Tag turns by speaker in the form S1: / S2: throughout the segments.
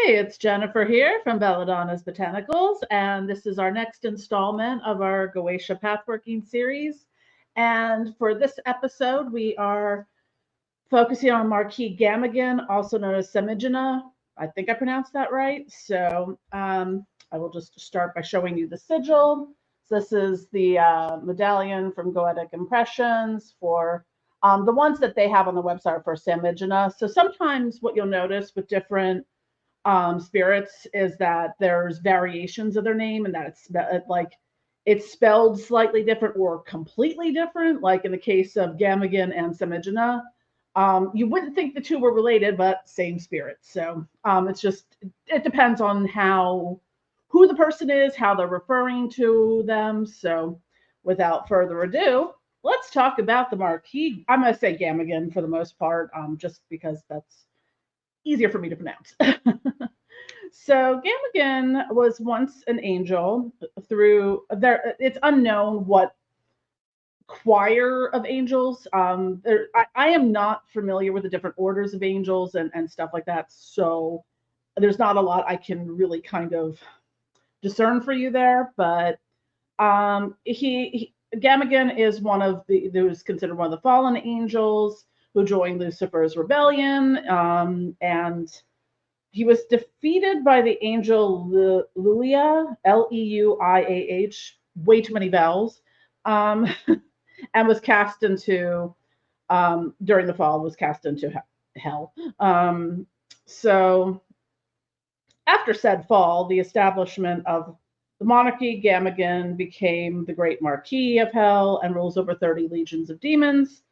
S1: It's Jennifer here from Belladonna's Botanicals, and this is our next installment of our Goetia Pathworking series. And for this episode, we are focusing on Marquis Gamigin, also known as Samigina. I think I pronounced that right. So I will just start by showing you the sigil. So this is the medallion from Goetic Impressions for the ones that they have on the website are for Samigina. So sometimes what you'll notice with different spirits is that there's variations of their name and that it's spelled slightly different or completely different. Like in the case of Gamigin and Samigina, you wouldn't think the two were related, but same spirit. So it depends on who the person is, how they're referring to them. So without further ado, let's talk about the Marquis. I'm going to say Gamigin for the most part, just because that's easier for me to pronounce. So Gamigin was once an angel through there. It's unknown what choir of angels. I am not familiar with the different orders of angels and stuff like that. So there's not a lot I can really kind of discern for you there. But Gamigin is one of who's considered one of the fallen angels who joined Lucifer's rebellion, and he was defeated by the angel Leuiah, Leuiah, way too many vowels, and was cast into, during the fall, was cast into hell. So after said fall, the establishment of the monarchy, Gamigin became the great Marquis of Hell and rules over 30 legions of demons.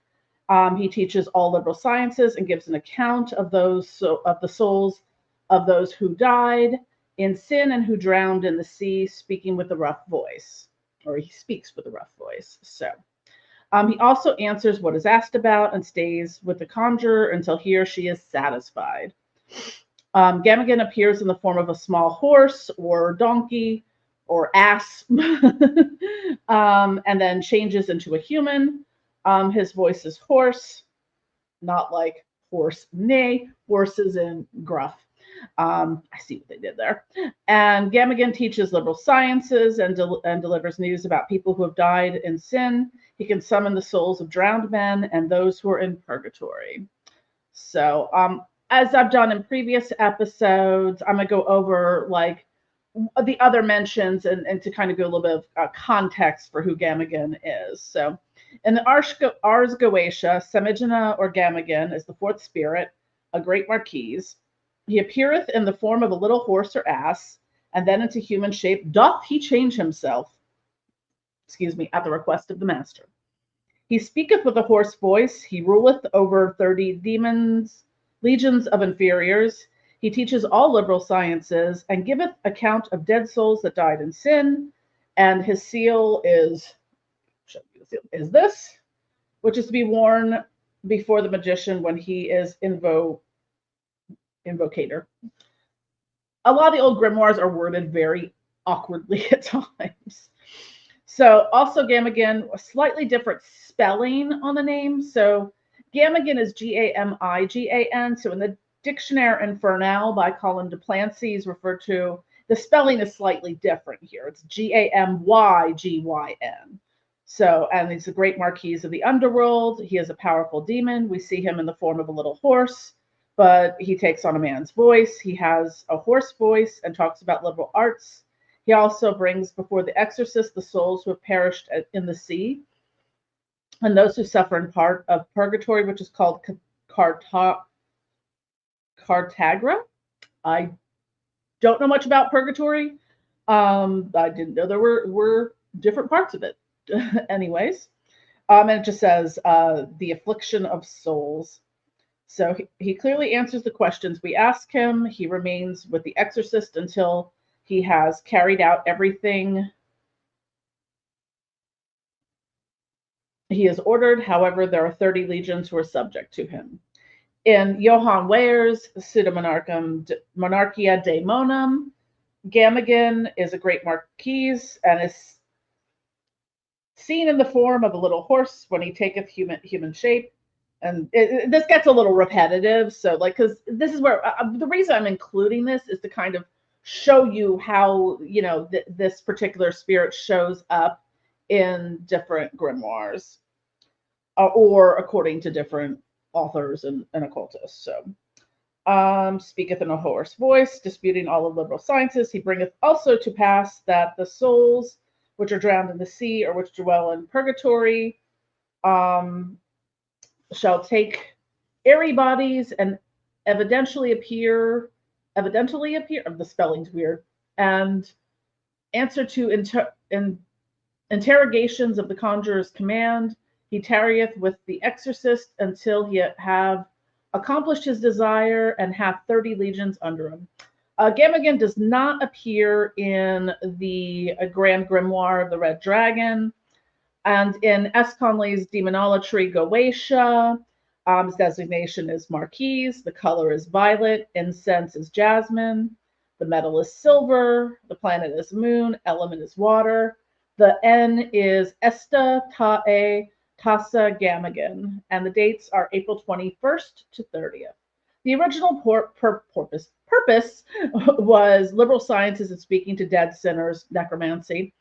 S1: He teaches all liberal sciences and gives an account of the souls of those who died in sin and who drowned in the sea, speaking with a rough voice, or he speaks with a rough voice. So he also answers what is asked about and stays with the conjurer until he or she is satisfied. Gamigin appears in the form of a small horse or donkey or ass, and then changes into a human. His voice is hoarse, not like horse neigh, horses in gruff. I see what they did there. And Gamigin teaches liberal sciences and delivers news about people who have died in sin. He can summon the souls of drowned men and those who are in purgatory. So, as I've done in previous episodes, I'm going to go over like the other mentions and to kind of go a little bit of context for who Gamigin is. So, in the Ars Goetia, Samigina or Gamigin is the fourth spirit, a great Marquis. He appeareth in the form of a little horse or ass, and then into human shape doth he change himself, at the request of the master. He speaketh with a hoarse voice, he ruleth over 30 demons, legions of inferiors. He teaches all liberal sciences, and giveth account of dead souls that died in sin, and his seal is this, which is to be worn before the magician when he is invocator. A lot of the old grimoires are worded very awkwardly at times. So also Gamigin, a slightly different spelling on the name. So Gamigin is Gamigin. So in the Dictionnaire Infernal by Colin de Plancy is referred to, the spelling is slightly different here. It's Gamygyn. So, and he's the great Marquis of the underworld. He is a powerful demon. We see him in the form of a little horse, but he takes on a man's voice. He has a hoarse voice and talks about liberal arts. He also brings before the exorcist the souls who have perished in the sea and those who suffer in part of purgatory, which is called Cartagra. I don't know much about purgatory. I didn't know there were different parts of it. Anyways, and it just says the affliction of souls. So he clearly answers the questions we ask him. He remains with the exorcist until he has carried out everything he is ordered. However, there are 30 legions who are subject to him. In Johann Weyer's Monarchia Daemonum, Gamigin is a great Marquis and is seen in the form of a little horse when he taketh human shape. And this gets a little repetitive. So like, because this is where the reason I'm including this is to kind of show you how, this particular spirit shows up in different grimoires, or according to different authors and occultists. So speaketh in a hoarse voice, disputing all of liberal sciences. He bringeth also to pass that the souls which are drowned in the sea or which dwell in purgatory shall take airy bodies and evidently appear, the spelling's weird, and answer to interrogations of the conjurer's command. He tarrieth with the exorcist until he have accomplished his desire and hath 30 legions under him. Gamigin does not appear in the Grand Grimoire of the Red Dragon. And in S. Conley's Demonolatry Goetia, his designation is Marquis. The color is violet. Incense is jasmine. The metal is silver. The planet is moon. Element is water. The N is Esta Ta'e Tasa Gamigin. And the dates are April 21st to 30th. The original purpose was liberal sciences and speaking to dead sinners, necromancy.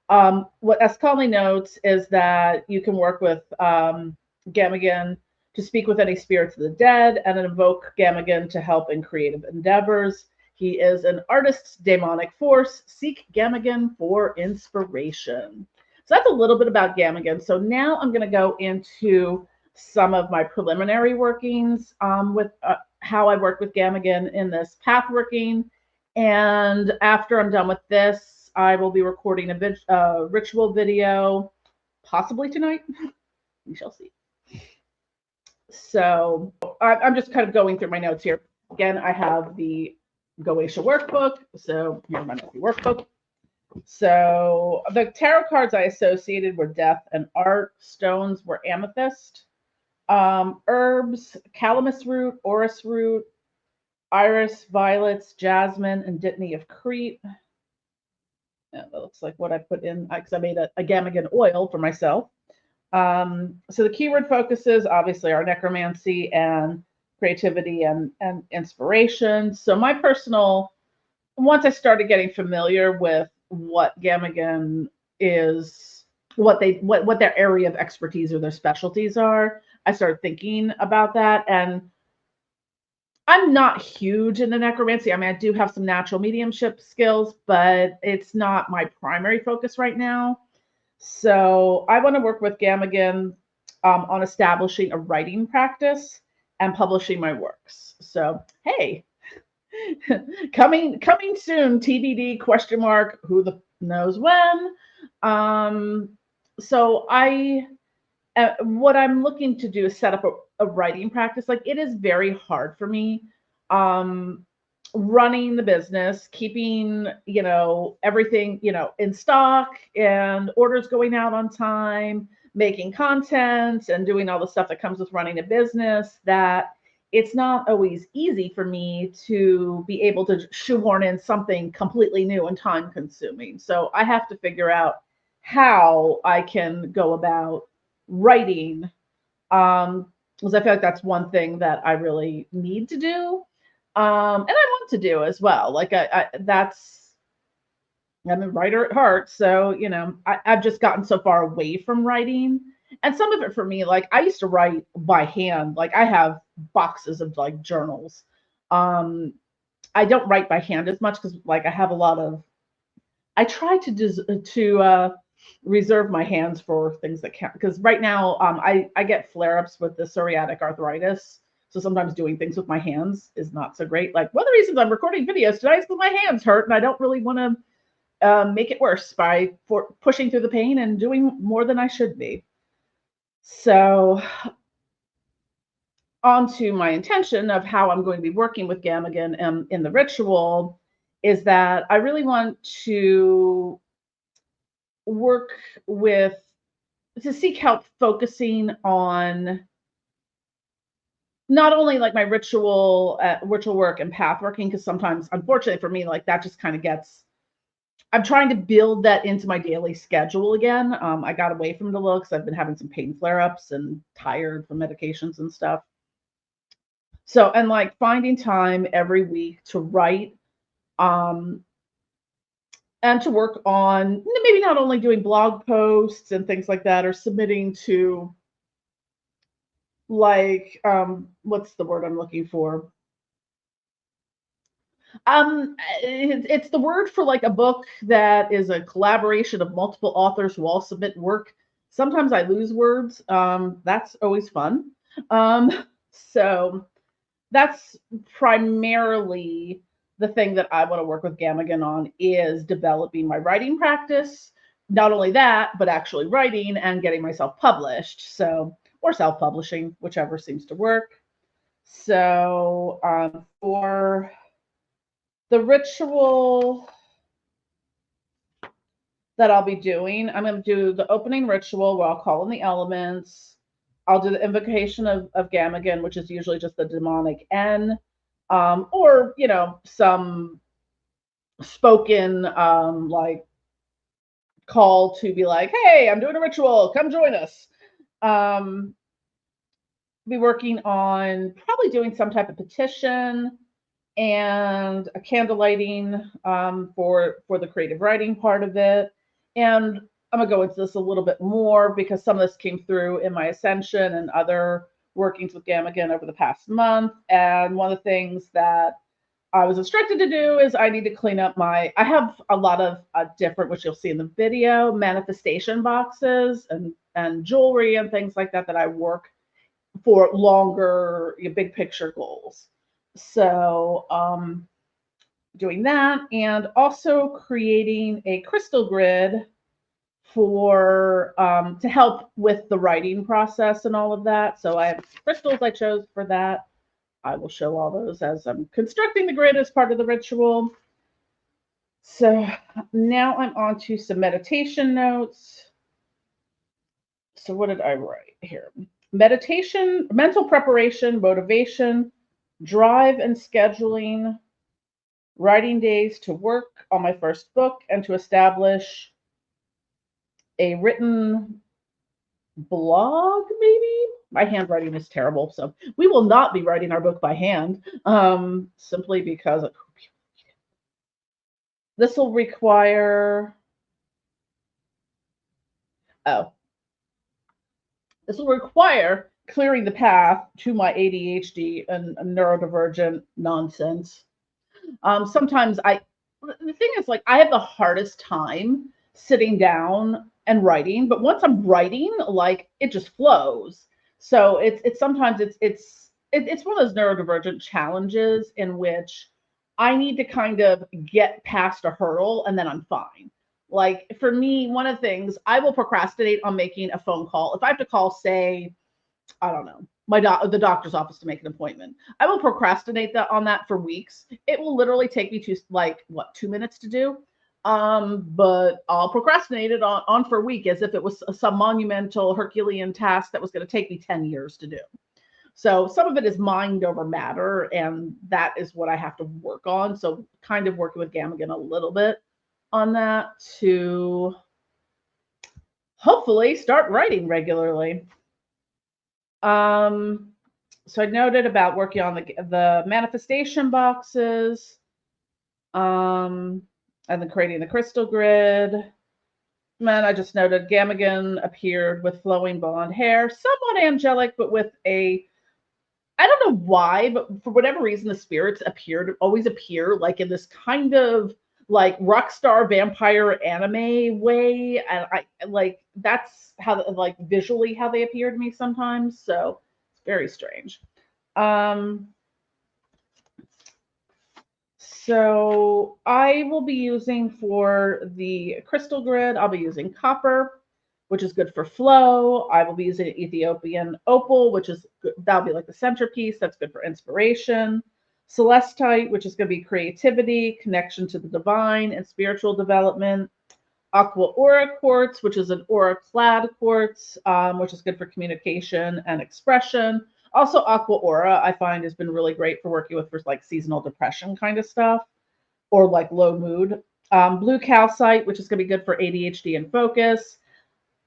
S1: What S. Conley notes is that you can work with Gamigin to speak with any spirits of the dead and invoke Gamigin to help in creative endeavors. He is an artist's demonic force. Seek Gamigin for inspiration. So that's a little bit about Gamigin. So now I'm going to go into some of my preliminary workings with how I work with Gamigin in this pathworking. And after I'm done with this, I will be recording a ritual video, possibly tonight. We shall see. So I'm just kind of going through my notes here. Again, I have the Goetia workbook. So here's my workbook. So the tarot cards I associated were death and art. Stones were amethyst. Herbs, calamus root, orris root, iris, violets, jasmine, and dittany of Crete. Yeah, that looks like what I put in, because I made a Gamigin oil for myself. So the keyword focuses obviously are necromancy and creativity and inspiration. So my personal, once I started getting familiar with what Gamigin is, what their area of expertise or their specialties are, I started thinking about that. And I'm not huge into necromancy. I mean, I do have some natural mediumship skills, but it's not my primary focus right now. So I want to work with Gamigin on establishing a writing practice and publishing my works. So, hey, coming soon, TBD, question mark, who the knows when. So what I'm looking to do is set up a writing practice. Like, it is very hard for me running the business, keeping, everything, in stock and orders going out on time, making content and doing all the stuff that comes with running a business, that it's not always easy for me to be able to shoehorn in something completely new and time consuming. So I have to figure out how I can go about writing, because I feel like that's one thing that I really need to do, and I want to do as well. Like I'm a writer at heart, so I've just gotten so far away from writing, and some of it for me, like I used to write by hand. Like I have boxes of like journals. I don't write by hand as much because like I have a lot of. I try to reserve my hands for things that count, because right now I get flare-ups with the psoriatic arthritis, so sometimes doing things with my hands is not so great. Like one of the reasons I'm recording videos today is because my hands hurt and I don't really want to make it worse by pushing through the pain and doing more than I should be. So on to my intention of how I'm going to be working with Gamigin in the ritual is that I really want to work to seek help focusing on not only like my ritual work and path working, because sometimes, unfortunately for me, like that just kind of gets I'm trying to build that into my daily schedule again. I got away from it a little because I've been having some pain flare-ups and tired from medications and stuff. So, and like finding time every week to write, um, and to work on maybe not only doing blog posts and things like that, or submitting to like what's the word I'm looking for? It's the word for like a book that is a collaboration of multiple authors who all submit work. Sometimes I lose words. That's always fun. Um, so that's primarily the thing that I want to work with Gamigin on is developing my writing practice. Not only that, but actually writing and getting myself published. So, or self-publishing, whichever seems to work. So, for the ritual that I'll be doing, I'm going to do the opening ritual where I'll call in the elements. I'll do the invocation of Gamigin, which is usually just the demonic N, or, you know, some spoken like call to be like, hey, I'm doing a ritual, come join us. Be working on probably doing some type of petition and a candle lighting for the creative writing part of it. And I'm gonna go into this a little bit more because some of this came through in my ascension and other workings with Gamigin over the past month. And one of the things that I was instructed to do is I need to clean up I have a lot of different, which you'll see in the video, manifestation boxes and jewelry and things like that that I work for longer, big picture goals. So doing that and also creating a crystal grid for to help with the writing process and all of that. So I have crystals I chose for that. I will show all those as I'm constructing the grid as part of the ritual. So now I'm on to some meditation notes. So what did I write here? Meditation, mental preparation, motivation, drive and scheduling, writing days to work on my first book and to establish a written blog, maybe. My handwriting is terrible, so we will not be writing our book by hand, simply because this will require, oh, this will require clearing the path to my ADHD and neurodivergent nonsense. Sometimes the thing is, like, I have the hardest time sitting down and writing, but once I'm writing, like, it just flows. So it's sometimes it's one of those neurodivergent challenges in which I need to kind of get past a hurdle and then I'm fine. Like for me, one of the things I will procrastinate on making a phone call. If I have to call, say, I don't know, the doctor's office to make an appointment. I will procrastinate on that for weeks. It will literally take me to like what 2 minutes to do. But I'll procrastinate it on for a week as if it was some monumental Herculean task that was going to take me 10 years to do. So some of it is mind over matter, and that is what I have to work on. So kind of working with Gamigin a little bit on that to hopefully start writing regularly. So I noted about working on the manifestation boxes, and then creating the crystal grid. And I just noted Gamigin appeared with flowing blonde hair, somewhat angelic, but with I don't know why, but for whatever reason, the spirits always appear like in this kind of like rock star vampire anime way. And I like, that's how, like visually how they appear to me sometimes. So it's very strange. So I will be using for the crystal grid, I'll be using copper, which is good for flow. I will be using Ethiopian opal, which is good. That'll be like the centerpiece. That's good for inspiration. Celestite, which is going to be creativity, connection to the divine, and spiritual development. Aqua aura quartz, which is an aura clad quartz, which is good for communication and expression. Also, aqua aura I find has been really great for working with for like seasonal depression kind of stuff or like low mood. Blue calcite, which is going to be good for ADHD and focus.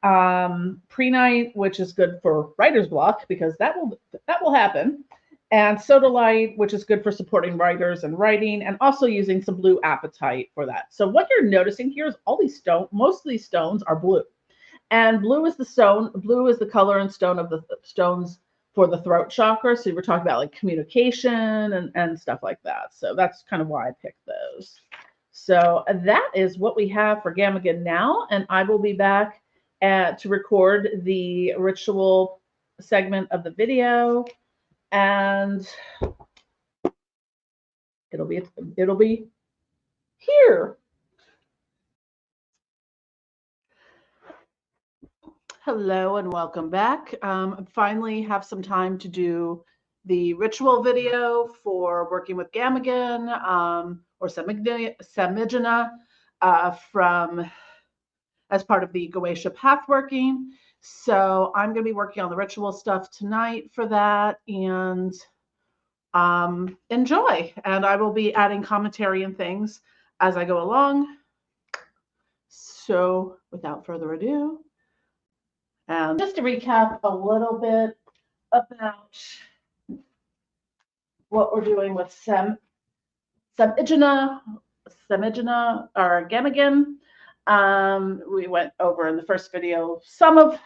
S1: Prenite, which is good for writer's block because that will happen. And sodalite, which is good for supporting writers and writing, and also using some blue apatite for that. So what you're noticing here is all these stones, most of these stones are blue. And blue is the stone, blue is the color and stone of the stones for the throat chakra. So we're talking about like communication and stuff like that. So that's kind of why I picked those. So that is what we have for Gamigin now. And I will be back to record the ritual segment of the video. And it'll be here. Hello and welcome back. Finally have some time to do the ritual video for working with Gamigin or Samigina from as part of the Goetia Pathworking. So I'm going to be working on the ritual stuff tonight for that, and enjoy. And I will be adding commentary and things as I go along. So without further ado, and just to recap a little bit about what we're doing with Samigina or Gamigin. We went over in the first video some of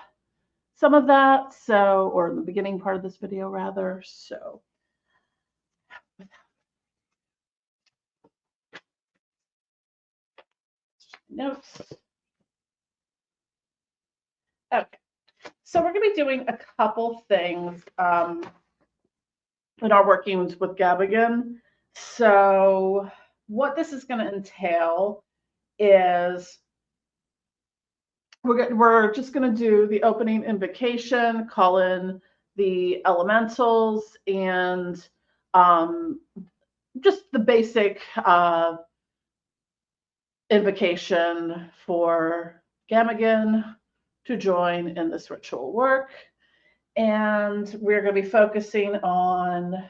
S1: that, so, or in the beginning part of this video rather. So notes. Okay, so we're going to be doing a couple things in our workings with Gamigin. So what this is going to entail is we're just going to do the opening invocation, call in the elementals, and just the basic invocation for Gamigin to join in this ritual work. And we're going to be focusing on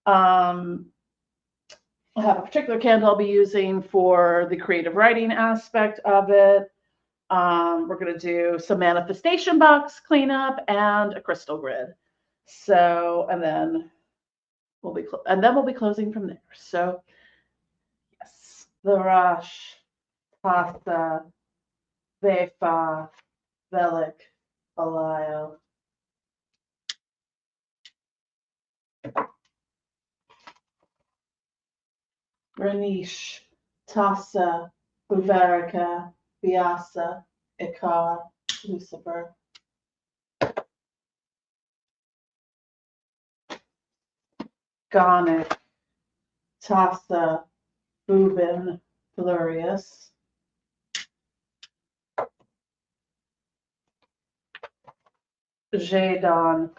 S1: I have a particular candle I'll be using for the creative writing aspect of it. We're going to do some manifestation box cleanup and a crystal grid. So, and then we'll be closing from there. So, yes, the Rush, Pasta, Vefa, Velik, Belial. Ranish, Tassa, Uverica, Vyasa, Ikar, Lucifer. Garnet, Tassa, Bubin, Valerius. Jadon,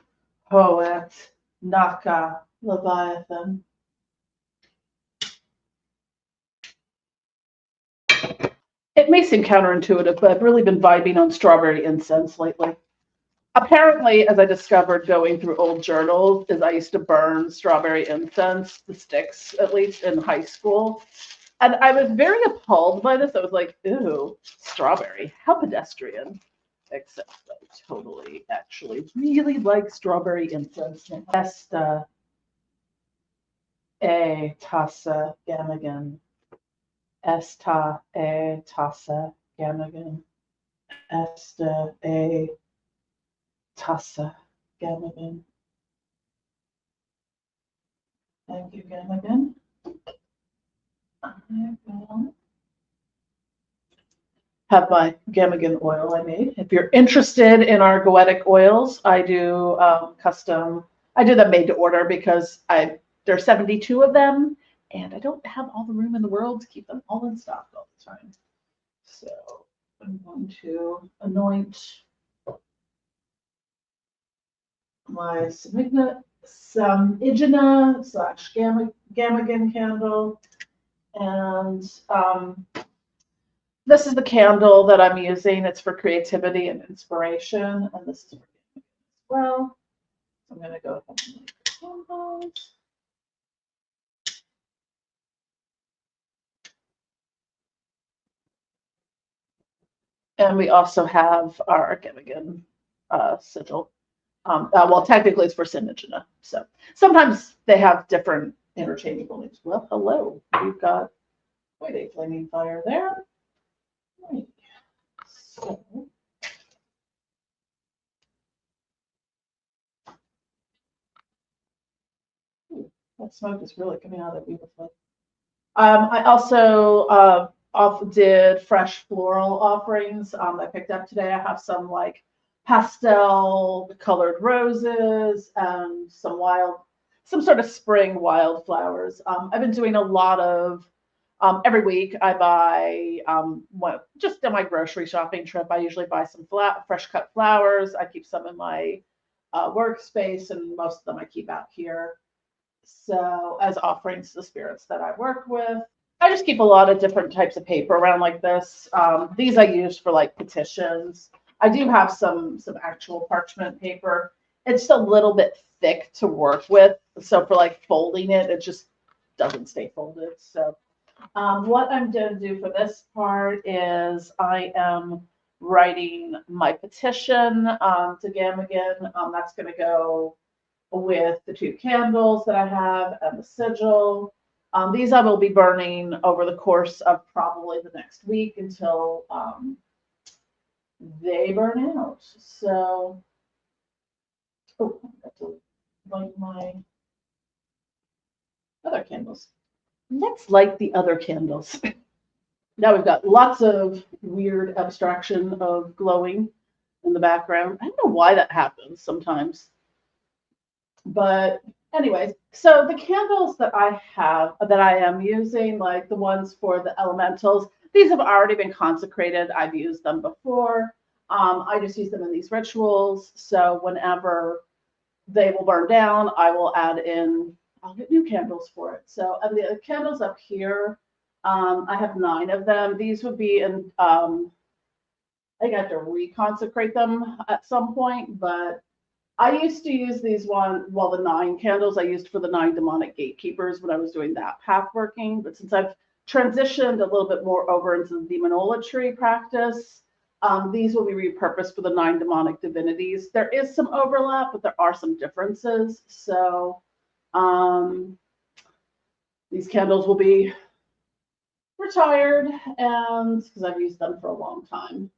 S1: Hoet, Naka, Leviathan. It may seem counterintuitive, but I've really been vibing on strawberry incense lately. Apparently, as I discovered going through old journals, is I used to burn strawberry incense, the sticks, at least in high school. And I was very appalled by this. I was like, ew, strawberry, how pedestrian. Except I totally actually really like strawberry incense. Esta e tassa Gamigin. Esta e tassa Gamigin. Esta e tassa Gamigin. Thank you, Gamigin. I will have my Gamigin oil I made. If you're interested in our Goetic oils, I do custom. I do them made to order because there are 72 of them, and I don't have all the room in the world to keep them all in stock all the time. So I'm going to anoint my Samigina / Gamigin candle, and this is the candle that I'm using. It's for creativity and inspiration, and this is for Gamigin as well. So I'm going to go ahead and make the candles. And we also have our Gamigin sigil. Well, technically it's for Samigina. So sometimes they have different interchangeable names. Well, hello. We've got quite a flaming fire there. Right. So, that smoke is really coming out of it beautifully. I also did fresh floral offerings. I picked up today. I have some like pastel colored roses and some sort of spring wildflowers. I've been doing a lot of, every week I buy, just on my grocery shopping trip, I usually buy some fresh cut flowers. I keep some in my workspace, and most of them I keep out here. So as offerings to the spirits that I work with. I just keep a lot of different types of paper around like this. These I use for like petitions. I do have some actual parchment paper. It's a little bit thick to work with. So for like folding it, it just doesn't stay folded. So what I'm going to do for this part is I am writing my petition to Gamigin. That's going to go with the 2 candles that I have and the sigil. These I will be burning over the course of probably the next week until they burn out. So, oh, I have to light my other candles. Let's light the other candles. Now we've got lots of weird abstraction of glowing in the background. I don't know why that happens sometimes. But anyways, so the candles that I am using, like the ones for the elementals, these have already been consecrated. I've used them before. I just use them in these rituals. So whenever they will burn down, I will add in, I'll get new candles for it. So and the candles up here, I have 9 of them. These would be in, I got to reconsecrate them at some point, but I used to use these the 9 candles I used for the 9 demonic gatekeepers when I was doing that pathworking. But since I've transitioned a little bit more over into the demonolatry practice, these will be repurposed for the 9 demonic divinities. There is some overlap, but there are some differences. So these candles will be retired, and because I've used them for a long time.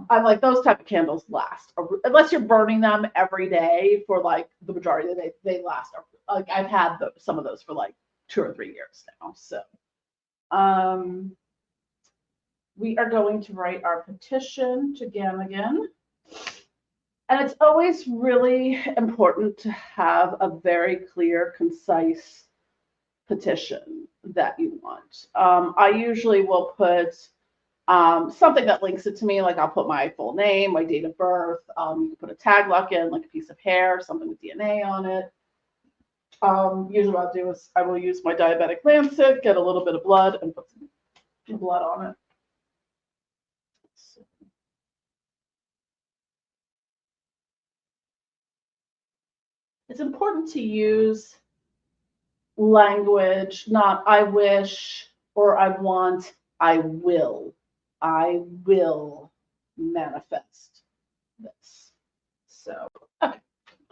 S1: I'm like, those type of candles last, unless you're burning them every day for like the majority of the day, they last. Like I've had some of those for like 2 or 3 years now. So we are going to write our petition to Gamigin. And it's always really important to have a very clear, concise petition that you want. I usually will put something that links it to me, like I'll put my full name, my date of birth. You can put a tag lock in, like a piece of hair, something with DNA on it. Usually what I'll do is I will use my diabetic lancet, get a little bit of blood, and put some blood on it. So. It's important to use language, not I wish or I want, I will. I will manifest this. So, okay.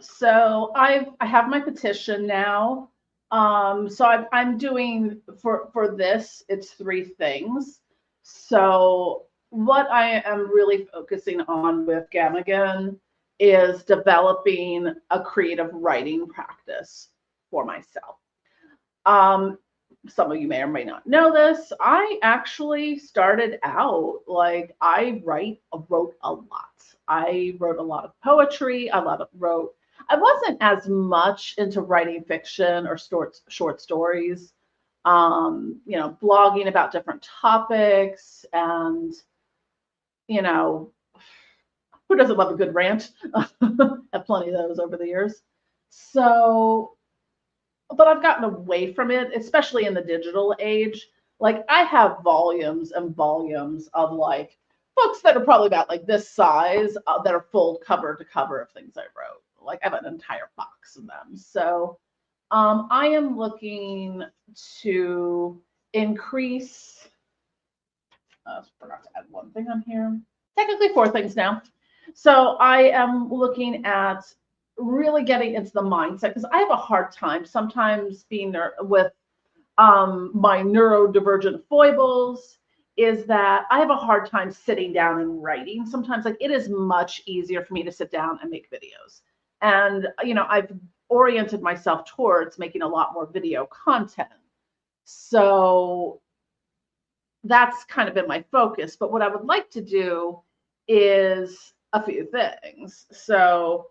S1: So I have my petition now. So I'm doing for this, it's 3 things. So what I am really focusing on with Gamigin is developing a creative writing practice for myself. Some of you may or may not know this. I actually started out like I wrote a lot. I wrote a lot of poetry. I wasn't as much into writing fiction or short stories. Blogging about different topics, and who doesn't love a good rant? Have plenty of those over the years. So, but I've gotten away from it, especially in the digital age. Like I have volumes and volumes of like books that are probably about like this size that are full cover to cover of things I wrote. Like I have an entire box of them. So I am looking to increase Forgot to add one thing on here. Technically 4 things now. So I am looking at really getting into the mindset because I have a hard time sometimes being with my neurodivergent foibles is that I have a hard time sitting down and writing. Sometimes like it is much easier for me to sit down and make videos. And, I've oriented myself towards making a lot more video content. So that's kind of been my focus. But what I would like to do is a few things. So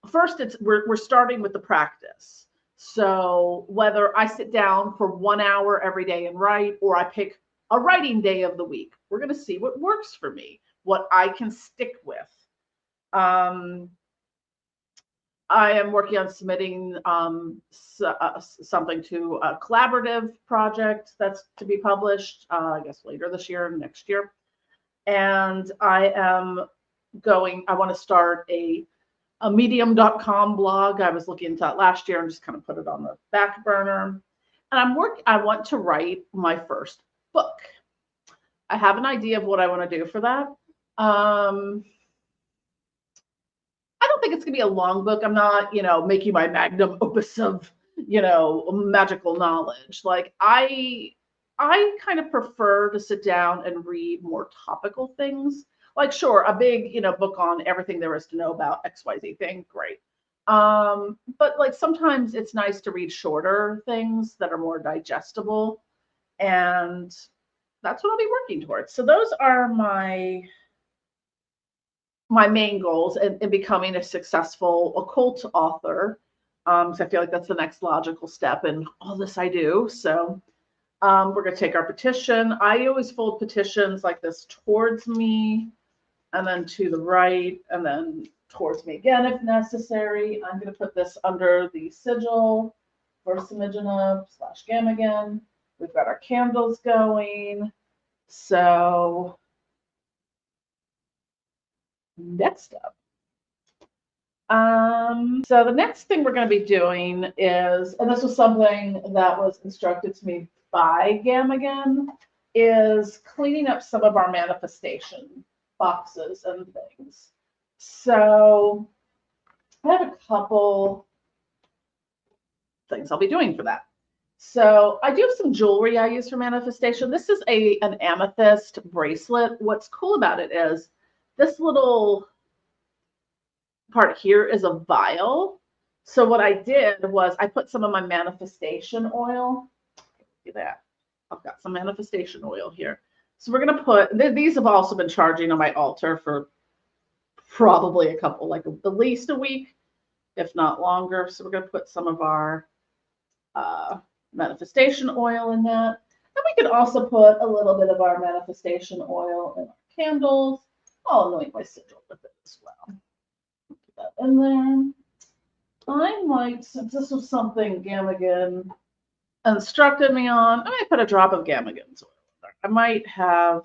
S1: first, we're starting with the practice. So whether I sit down for 1 hour every day and write, or I pick a writing day of the week, we're going to see what works for me, what I can stick with. I am working on submitting something to a collaborative project that's to be published, I guess later this year, next year. And I want to start a medium.com blog. I was looking into that last year and just kind of put it on the back burner. And I want to write my first book. I have an idea of what I want to do for that. I don't think it's going to be a long book. I'm not, making my magnum opus of, magical knowledge. Like I kind of prefer to sit down and read more topical things. Like, sure, a big, book on everything there is to know about XYZ thing, great. But like sometimes it's nice to read shorter things that are more digestible. And that's what I'll be working towards. So those are my main goals in becoming a successful occult author. So I feel like that's the next logical step in all this I do. So we're going to take our petition. I always fold petitions like this towards me, and then to the right, and then towards me again if necessary. I'm going to put this under the sigil for Samigina / Gamigin. We've got our candles going. So next up. So the next thing we're going to be doing is, and this was something that was instructed to me by Gamigin, is cleaning up some of our manifestation boxes and things. So I have a couple things I'll be doing for that. So I do have some jewelry I use for manifestation. This is an amethyst bracelet. What's cool about it is this little part here is a vial. So what I did was I put some of my manifestation oil. Look at that. I've got some manifestation oil here. So we're going to put, these have also been charging on my altar for probably a couple, like at least a week, if not longer. So we're going to put some of our manifestation oil in that. And we can also put a little bit of our manifestation oil in our candles. I'll anoint my sigil with it as well. Put that in there. I might, since this was something Gamigin instructed me on, I might put a drop of Gamigin's oil in there.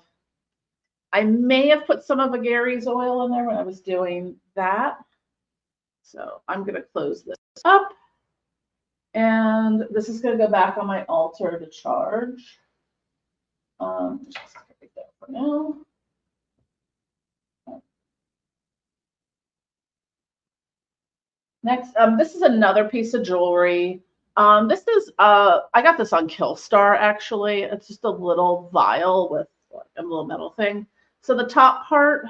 S1: I may have put some of Gary's oil in there when I was doing that. So I'm going to close this up. And this is going to go back on my altar to charge. Just right there for now. Next, this is another piece of jewelry. This is, I got this on Killstar, actually. It's just a little vial with like a little metal thing. So the top part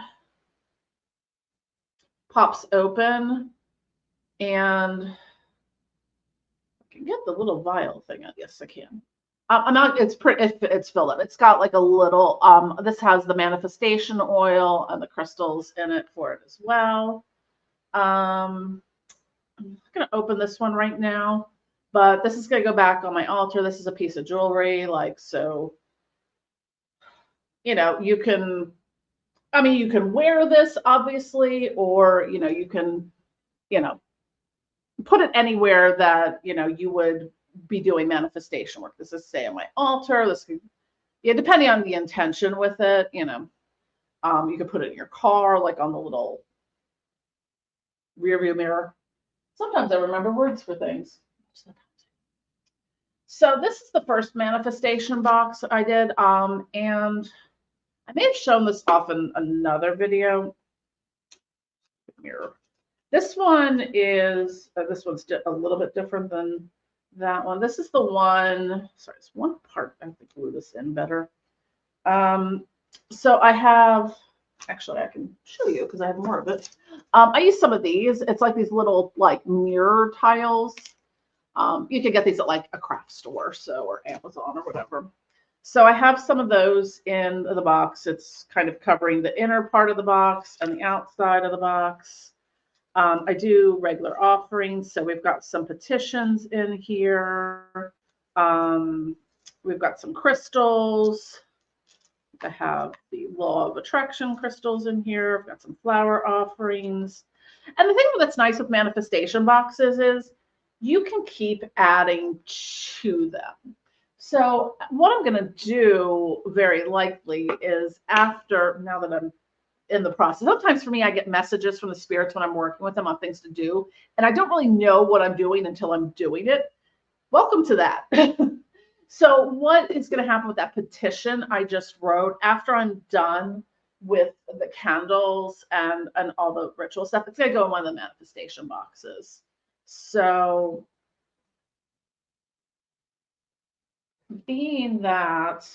S1: pops open, and I can get the little vial thing. I guess I can. I'm not. It's filled up. It's got like a little. This has the manifestation oil and the crystals in it for it as well. I'm going to open this one right now, but this is going to go back on my altar. This is a piece of jewelry, like so. You can. I mean, you can wear this obviously, or you can, put it anywhere that you would be doing manifestation work. This is say on my altar. This could, depending on the intention with it, you could put it in your car, like on the little rear view mirror. Sometimes I remember words for things. So this is the first manifestation box I did, and I may have shown this off in another video. Mirror. This one is, this one's a little bit different than that one. This is the one, sorry, it's one part. I have to glue this in better. So I have, actually I can show you because I have more of it. I use some of these. It's like these little like mirror tiles. You can get these at like a craft store, so, or Amazon or whatever. So I have some of those in the box. It's kind of covering the inner part of the box and the outside of the box. I do regular offerings. So we've got some petitions in here. We've got some crystals. I have the law of attraction crystals in here. I've got some flower offerings. And the thing that's nice with manifestation boxes is you can keep adding to them. So what I'm going to do very likely is after, now that I'm in the process, sometimes for me, I get messages from the spirits when I'm working with them on things to do, and I don't really know what I'm doing until I'm doing it. Welcome to that. So what is going to happen with that petition I just wrote after I'm done with the candles and all the ritual stuff? It's going to go in one of the manifestation boxes. So being that,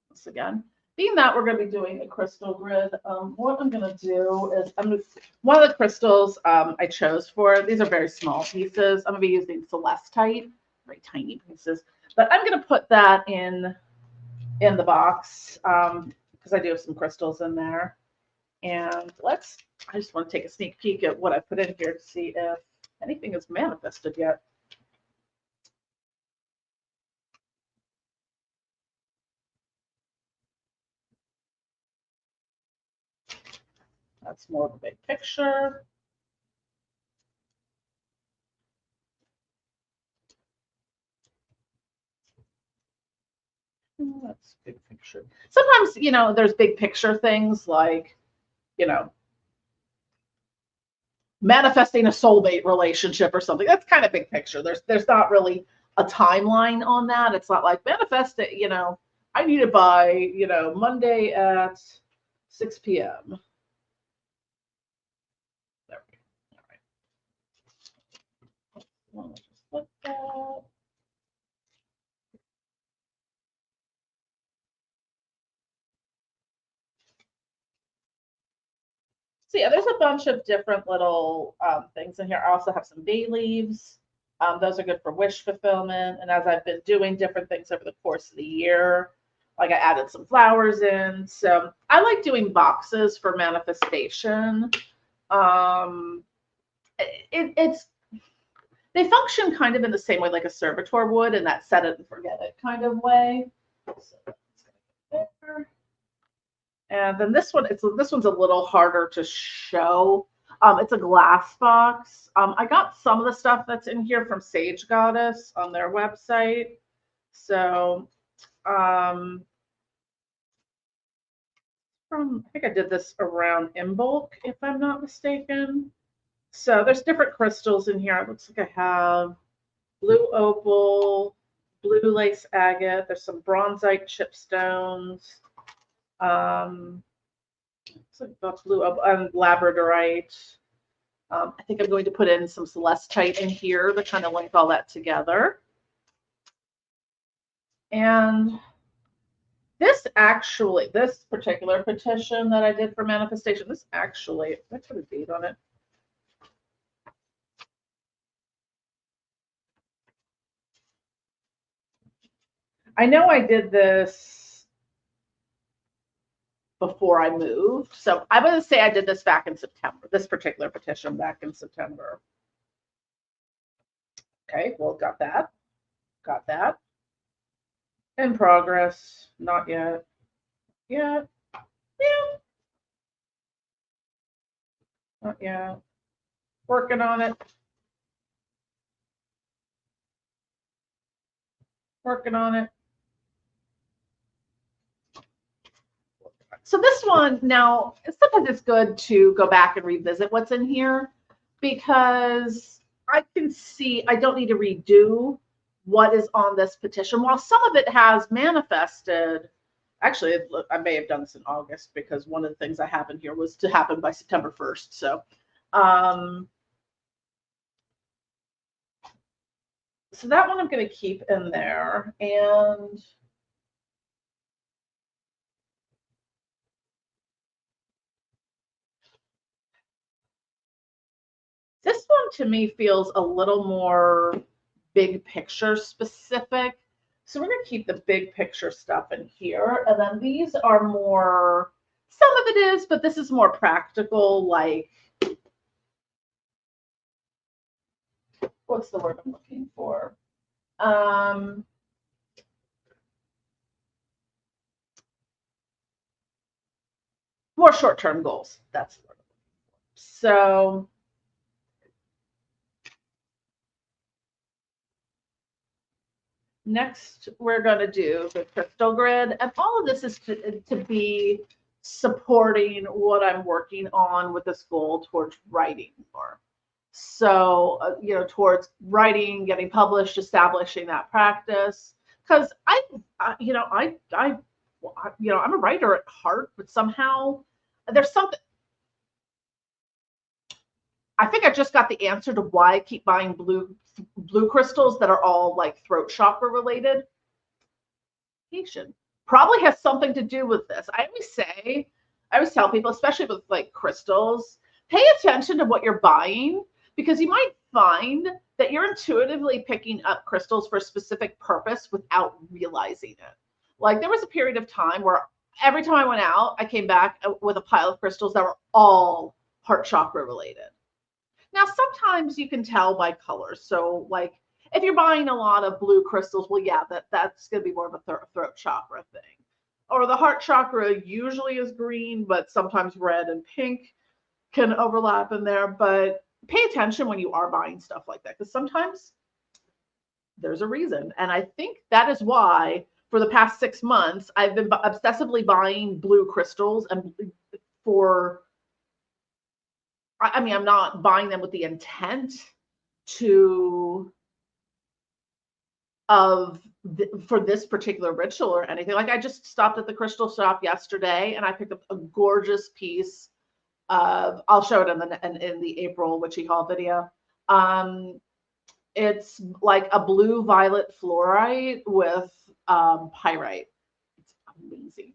S1: once again, being that we're going to be doing a crystal grid, what I'm going to do is one of the crystals I chose for, these are very small pieces. I'm going to be using celestite, very tiny pieces, but I'm going to put that in the box because I do have some crystals in there. And I just want to take a sneak peek at what I put in here to see if anything is manifested yet. That's more of a big picture. That's big picture. Sometimes, you know, there's big picture things like, you know, manifesting a soulmate relationship or something. That's kind of big picture. There's not really a timeline on that. It's not like manifest it, you know, I need it by, you know, Monday at 6 p.m. There we go. All right. Just look at that. So yeah, there's a bunch of different little things in here. I also have some bay leaves. Those are good for wish fulfillment. And as I've been doing different things over the course of the year, like I added some flowers in. So I like doing boxes for manifestation. They function kind of in the same way like a servitor would, in that set it and forget it kind of way. So that's gonna go there. And then this one, this one's a little harder to show. It's a glass box. I got some of the stuff that's in here from Sage Goddess on their website. So I think I did this around Imbolc, if I'm not mistaken. So there's different crystals in here. It looks like I have blue opal, blue lace agate. There's some bronzite chipstones. So blue and labradorite. I think I'm going to put in some celestite in here to kind of link all that together. And this particular petition that I did for manifestation, I put a date on it. I know I did this before I moved. So I'm going to say I did this back in September, this particular petition back in September. Okay, well, got that. Got that. In progress. Not yet. Yet. Yeah. Not yet. Working on it. Working on it. So this one, now, sometimes it's good to go back and revisit what's in here because I can see I don't need to redo what is on this petition. While some of it has manifested, Actually, I may have done this in August because one of the things I have in here was to happen by September 1st. So, so that one I'm going to keep in there. And this one to me feels a little more big picture specific. So we're going to keep the big picture stuff in here. And then these are more, some of it is, but this is more practical, like, what's the word I'm looking for? More short-term goals. That's the word. So next, we're going to do the crystal grid. And all of this is to be supporting what I'm working on with this goal towards writing more. So, towards writing, getting published, establishing that practice. Because I'm a writer at heart, but somehow there's something. I think I just got the answer to why I keep buying blue crystals that are all like throat chakra related. Probably has something to do with this. I always tell people, especially with like crystals, pay attention to what you're buying, because you might find that you're intuitively picking up crystals for a specific purpose without realizing it. Like there was a period of time where every time I went out, I came back with a pile of crystals that were all heart chakra related. Now, sometimes you can tell by colors. So like if you're buying a lot of blue crystals, well, yeah, that's going to be more of a throat chakra thing. Or the heart chakra usually is green, but sometimes red and pink can overlap in there. But pay attention when you are buying stuff like that, because sometimes there's a reason. And I think that is why for the past 6 months, I've been obsessively buying blue crystals. And I'm not buying them with the intent for this particular ritual or anything. Like I just stopped at the crystal shop yesterday and I picked up a gorgeous piece of, I'll show it in the April witchy haul video. It's like a blue violet fluorite with pyrite. It's amazing.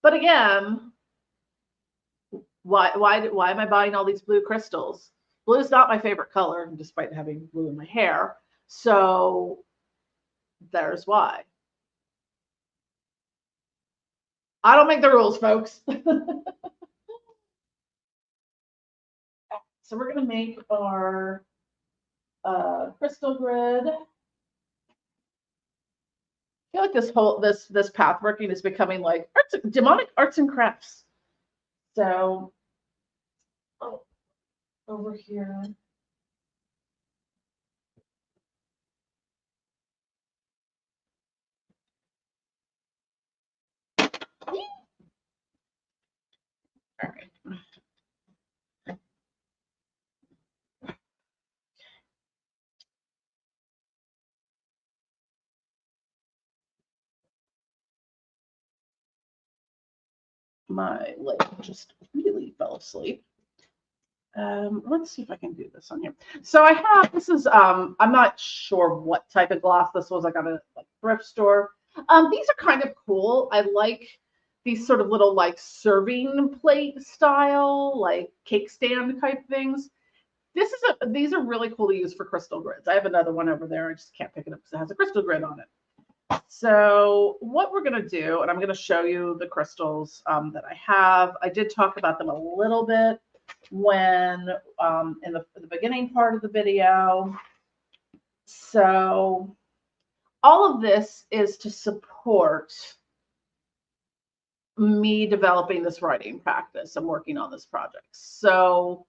S1: But again, why am I buying all these blue crystals? Blue is not my favorite color, despite having blue in my hair. So there's why. I don't make the rules, folks. So we're going to make our crystal grid. I feel like this pathworking is becoming like demonic arts and crafts. So over here. All right. My leg just really fell asleep. Let's see if I can do this on here. So I have, this is, I'm not sure what type of glass this was. I got a thrift store. These are kind of cool. I like these sort of little like serving plate style, like cake stand type things. These are really cool to use for crystal grids. I have another one over there. I just can't pick it up because it has a crystal grid on it. So what we're going to do, and I'm going to show you the crystals that I have. I did talk about them a little bit when in the beginning part of the video. So all of this is to support me developing this writing practice. I'm working on this project. So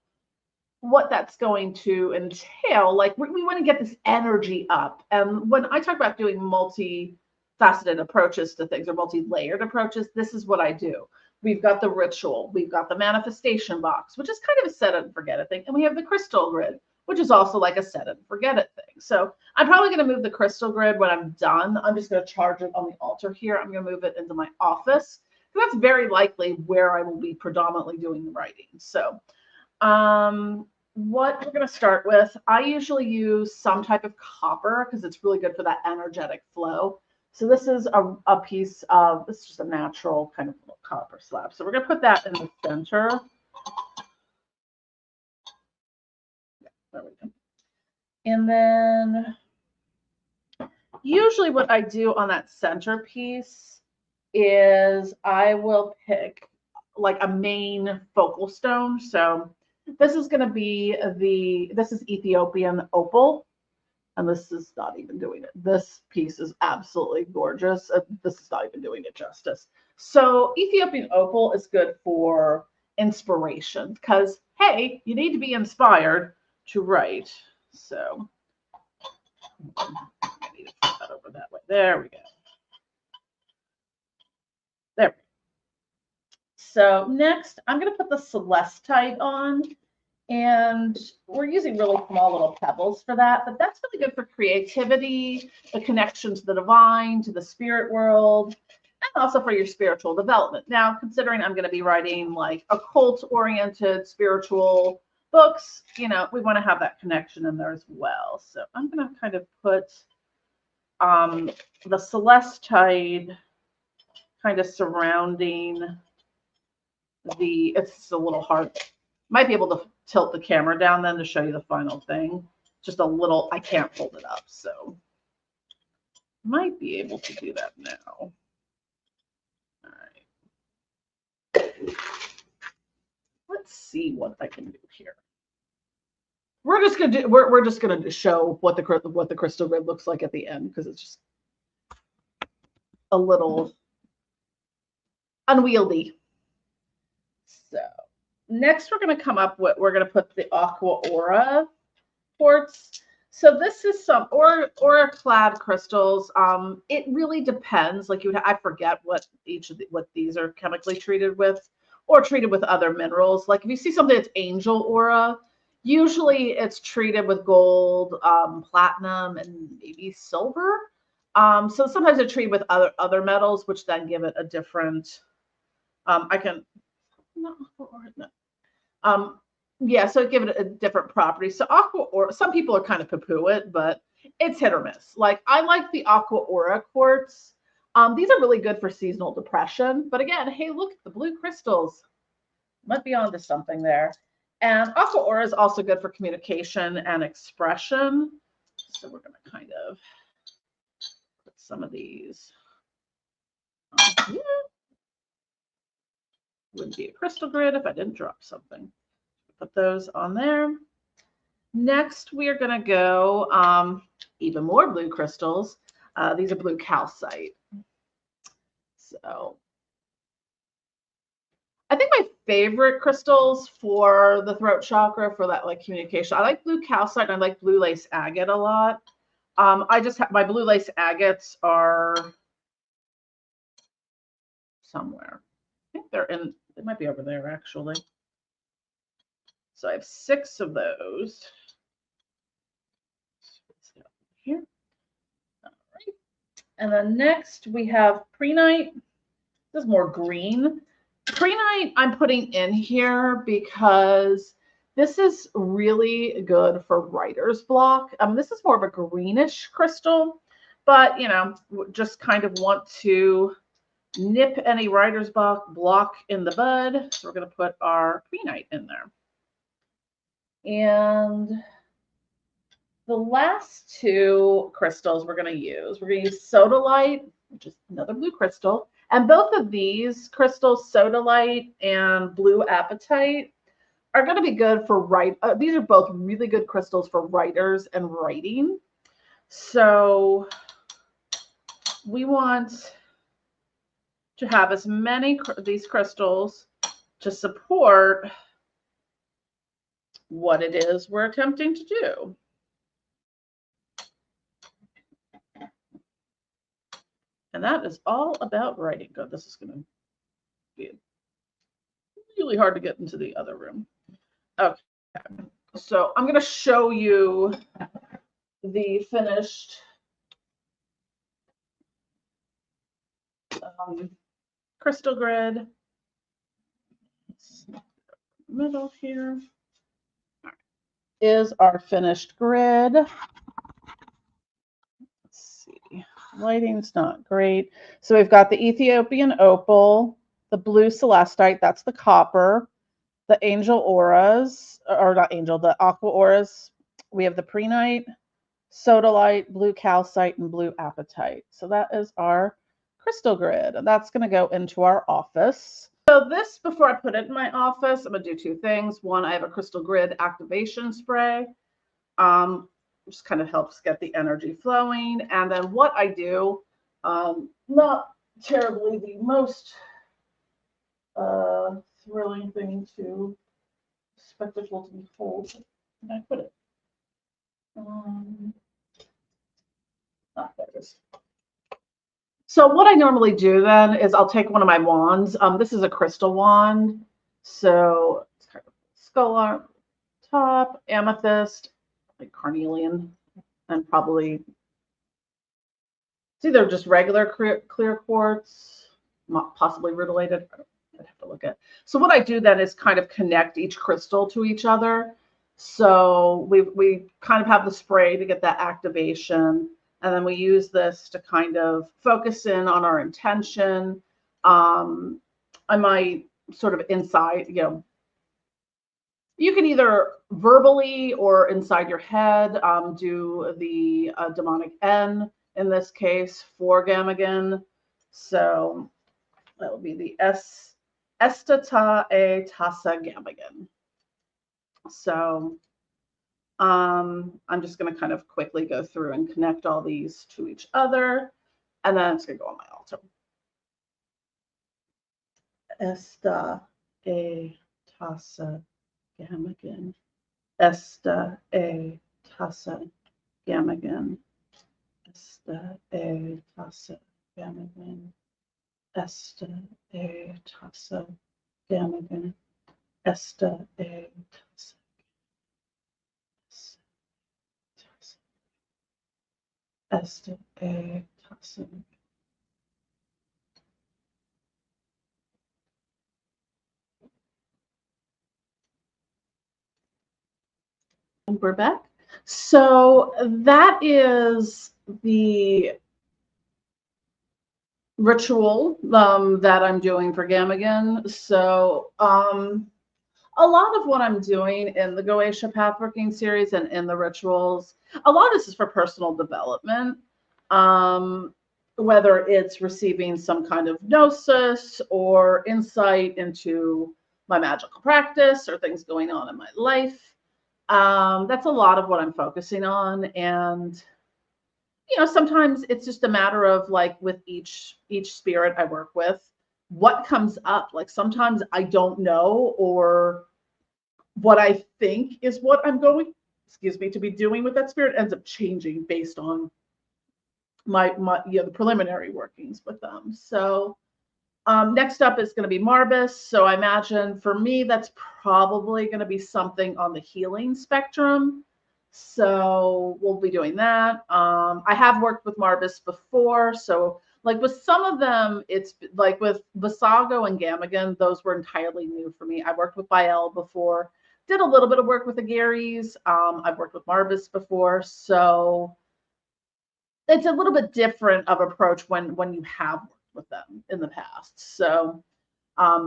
S1: what that's going to entail, like we want to get this energy up. And when I talk about doing multi-faceted approaches to things or multi-layered approaches, this is what I do. We've got the ritual, we've got the manifestation box, which is kind of a set it and forget it thing, and we have the crystal grid, which is also like a set it and forget it thing. So I'm probably going to move the crystal grid when I'm done. I'm just going to charge it on the altar here. I'm going to move it into my office. That's very likely where I will be predominantly doing the writing. So what we're going to start with, I usually use some type of copper because it's really good for that energetic flow. So this is a piece of, this is just a natural kind of little copper slab. So we're going to put that in the center. There we go. And then usually what I do on that centerpiece is I will pick like a main focal stone. So this is going to be this is Ethiopian opal. And this is not even doing it. This piece is absolutely gorgeous. This is not even doing it justice. So Ethiopian opal is good for inspiration because, hey, you need to be inspired to write. So I need to put that over that way. There we go. There we go. So next, I'm going to put the celestite on. And we're using really small little pebbles for that, but that's really good for creativity, the connection to the divine, to the spirit world, and also for your spiritual development. Now, considering I'm going to be writing like occult-oriented spiritual books, you know, we want to have that connection in there as well. So I'm going to kind of put the celestite kind of surrounding it's a little hard. Might be able to tilt the camera down then to show you the final thing. Just a little, I can't hold it up, so might be able to do that now. All right. Let's see what I can do here. We're just gonna do. We're just gonna show what the crystal grid looks like at the end because it's just a little unwieldy. So. Next, we're going to come up with, we're going to put the Aqua Aura quartz. So this is some aura clad crystals. It really depends. Like I forget what what these are chemically treated with or treated with other minerals. Like if you see something that's angel aura, usually it's treated with gold, platinum, and maybe silver. So sometimes it's treated with other metals, which then give it a different, yeah, so give it a different property. So aqua aura, some people are kind of poo-poo it, but it's hit or miss. Like I like the Aqua Aura quartz. These are really good for seasonal depression. But again, hey, look, the blue crystals might be onto something there. And Aqua Aura is also good for communication and expression. So we're going to kind of put some of these on here. Wouldn't be a crystal grid if I didn't drop something. Put those on there. Next, we are going to go even more blue crystals. These are blue calcite. So I think my favorite crystals for the throat chakra, for that like communication, I like blue calcite and I like blue lace agate a lot. I just have my blue lace agates are somewhere. I think they're in, it might be over there actually. So I have 6 of those. Here. All right. And then next we have prehnite. This is more green. Prehnite I'm putting in here because this is really good for writer's block. This is more of a greenish crystal, but you know, just kind of want to nip any writer's block in the bud. So we're going to put our prehnite in there. And the last 2 crystals we're going to use sodalite, which is another blue crystal. And both of these crystals, sodalite and blue apatite, are going to be good for these are both really good crystals for writers and writing. So we want to have as many of these crystals to support what it is we're attempting to do. And that is all about writing. God, this is going to be really hard to get into the other room. Okay. So I'm going to show you the finished crystal grid. Middle here is our finished grid. Let's see, lighting's not great. So we've got the Ethiopian opal, the blue celestite, that's the copper, the angel auras, or not angel, the aqua auras. We have the prehnite, sodalite, blue calcite, and blue apatite. So that is our crystal grid, and that's going to go into our office. So this, before I put it in my office, I'm going to do two things. One, I have a crystal grid activation spray. Just kind of helps get the energy flowing. And then what I do, not terribly the most thrilling thing to spectacle to behold. Can I put it? There it is. So what I normally do then is I'll take one of my wands. This is a crystal wand. So it's kind of skull on top, amethyst, like carnelian, and probably it's either just regular clear quartz, possibly rutilated. I'd have to look at. So what I do then is kind of connect each crystal to each other. So we kind of have the spray to get that activation. And then we use this to kind of focus in on our intention. I might sort of inside, you can either verbally or inside your head do the demonic N, in this case, for Gamigin. So that will be the Estata e Tassa Gamigin. So I'm just going to kind of quickly go through and connect all these to each other, and then it's going to go on my altar. Esta e Tassa Gamigin. Esta e Tassa Gamigin. Esta e Tassa Gamigin. Esta e Tassa Gamigin. Esta e Tassa. Esta e Tassa. And we're back. So that is the ritual that I'm doing for Gamigin. So a lot of what I'm doing in the Goetia Pathworking series and in the rituals, a lot of this is for personal development. Whether it's receiving some kind of gnosis or insight into my magical practice or things going on in my life. That's a lot of what I'm focusing on. And, sometimes it's just a matter of like with each spirit I work with, what comes up. Like sometimes I don't know, or what I think is what I'm going, to be doing with that spirit ends up changing based on my the preliminary workings with them. So next up is going to be Marbus. So I imagine for me, that's probably going to be something on the healing spectrum. So we'll be doing that. I have worked with Marbus before. So like with some of them, it's like with Visago and Gamigin, those were entirely new for me. I worked with Bael before, did a little bit of work with the Garys. I've worked with Marbus before. So it's a little bit different of approach when you have worked with them in the past. So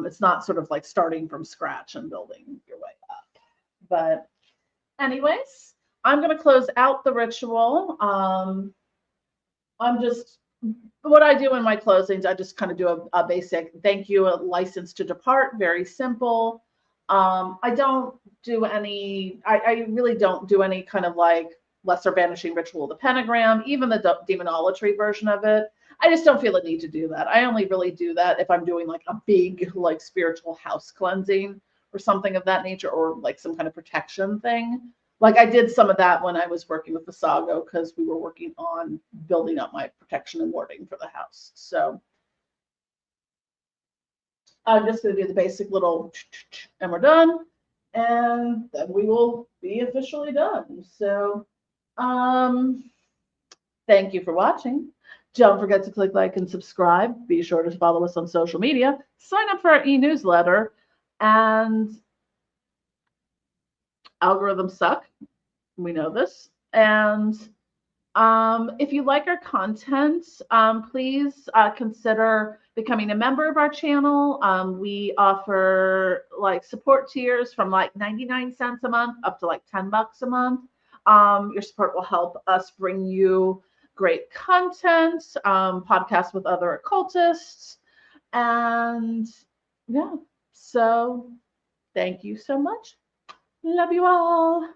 S1: it's not sort of like starting from scratch and building your way up. But anyways, I'm going to close out the ritual. What I do in my closings, I just kind of do a basic thank you, a license to depart, very simple. I don't do any, I really don't do any kind of like lesser banishing ritual of the pentagram, even the demonolatry version of it. I just don't feel a need to do that. I only really do that if I'm doing like a big like spiritual house cleansing or something of that nature, or like some kind of protection thing. Like I did some of that when I was working with the Visago, because we were working on building up my protection and warding for the house. So I'm just going to do the basic little, and we're done. and then we will be officially done. So, thank you for watching. Don't forget to click like and subscribe. Be sure to follow us on social media. Sign up for our e-newsletter. And algorithms suck. We know this. And if you like our content, please consider becoming a member of our channel. We offer like support tiers from like 99 cents a month up to like $10 a month. Your support will help us bring you great content, podcasts with other occultists. And yeah, so thank you so much. Love you all.